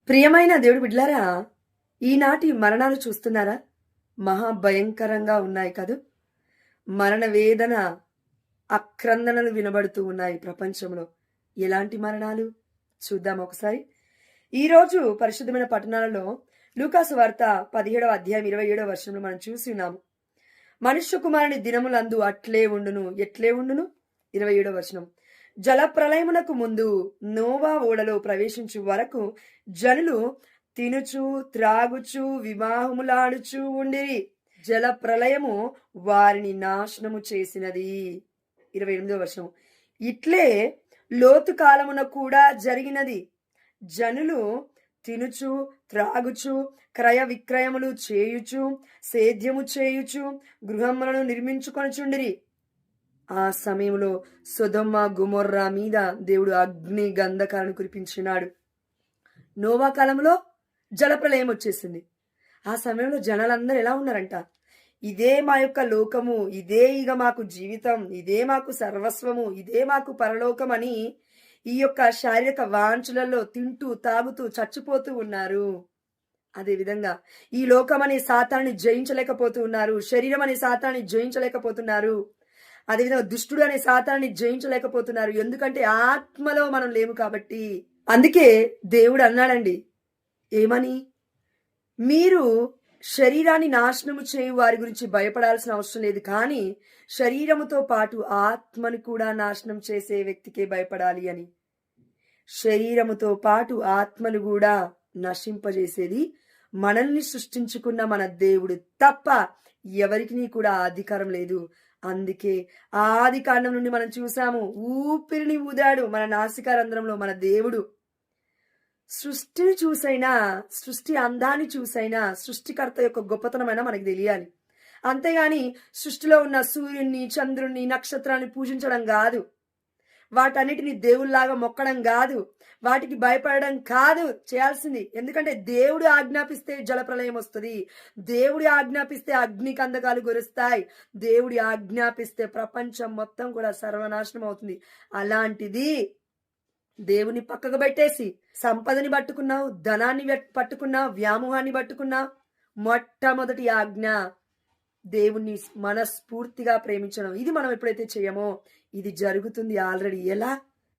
ప్రియమైన దేవుడి బిడ్డలారా, ఈనాటి మరణాలు చూస్తున్నారా? మహాభయంకరంగా ఉన్నాయి కదూ! మరణ వేదన, ఆక్రందనలు వినబడుతూ ఉన్నాయి ప్రపంచంలో. ఎలాంటి మరణాలు? చూద్దాం ఒకసారి. ఈరోజు పరిశుద్ధమైన పట్టణాలలో లూకాసు వార్త 17వ అధ్యాయం 27వ వచనంలో మనం చూసి ఉన్నాము. మనుష్య కుమారుని దినములందు అట్లే ఉండును, ఎట్లే ఉండును? 27వ వచనం. జలప్రలయమునకు ముందు నోవా ఓడలో ప్రవేశించు వరకు జనులు తినుచు త్రాగుచు వివాహములాడుచు ఉండిరి. జల ప్రళయము వారిని నాశనము చేసినది. 28వ వచనం. ఇట్లే లోతు కాలమున కూడా జరిగినది. జనులు తినుచు త్రాగుచు క్రయ విక్రయములు చేయుచు సేద్యము చేయుచు గృహములను నిర్మించుకొనుచుండిరి. ఆ సమయంలో సొదొమ గుమొర్రా మీద దేవుడు అగ్ని గంధకాలను కురిపించినాడు. నోవా కాలంలో జలప్రలయం వచ్చేసింది. ఆ సమయంలో జనాలందరూ ఎలా ఉన్నారంట? ఇదే మా యొక్క లోకము, ఇదే ఇక మాకు జీవితం, ఇదే మాకు సర్వస్వము, ఇదే మాకు పరలోకం అని ఈ యొక్క శారీరక వాంఛలలో తింటూ తాగుతూ చచ్చిపోతూ ఉన్నారు. అదేవిధంగా ఈ లోకం అనే సాతాన్ని జయించలేకపోతూ ఉన్నారు. శరీరం అనే సాతాన్ని జయించలేకపోతున్నారు. అదేవిధంగా దుష్టుడు అనే సాతాన్ని జయించలేకపోతున్నారు. ఎందుకంటే ఆత్మలో మనం లేము కాబట్టి. అందుకే దేవుడు అన్నాడండి, ఏమని? మీరు శరీరాన్ని నాశనము చేయు వారి గురించి భయపడాల్సిన అవసరం లేదు, కానీ శరీరముతో పాటు ఆత్మను కూడా నాశనం చేసే వ్యక్తికే భయపడాలి అని. శరీరముతో పాటు ఆత్మను కూడా నశింపజేసేది మనల్ని సృష్టించుకున్న మన దేవుడు తప్ప ఎవరికి కూడా అధికారం లేదు. అందుకే ఆది కాండం నుండి మనం చూసాము, ఊపిరిని ఊదాడు మన నాసికారంధ్రంలో మన దేవుడు. సృష్టిని చూసైనా, సృష్టి అందాన్ని చూసైనా సృష్టికర్త యొక్క గొప్పతనమైనా మనకు తెలియాలి. అంతేగాని సృష్టిలో ఉన్న సూర్యుని, చంద్రుణ్ణి, నక్షత్రాన్ని పూజించడం కాదు, వాటన్నిటిని దేవుళ్లాగా మొక్కడం కాదు, వాటికి భయపడడం కాదు చేయాల్సింది. ఎందుకంటే దేవుడు ఆజ్ఞాపిస్తే జలప్రలయం వస్తుంది, దేవుడి ఆజ్ఞాపిస్తే అగ్ని కందకాలు కురుస్తాయి, దేవుడి ఆజ్ఞాపిస్తే ప్రపంచం మొత్తం కూడా సర్వనాశనం అవుతుంది. అలాంటిది దేవుని పక్కకు పెట్టేసి సంపదని పట్టుకున్నావు, ధనాన్ని పట్టుకున్నావు, వ్యామోహాన్ని పట్టుకున్నావు. మొట్టమొదటి ఆజ్ఞ దేవుణ్ణి మనస్ఫూర్తిగా ప్రేమించడం. ఇది మనం ఎప్పుడైతే చేయమో ఇది జరుగుతుంది ఆల్రెడీ. ఎలా?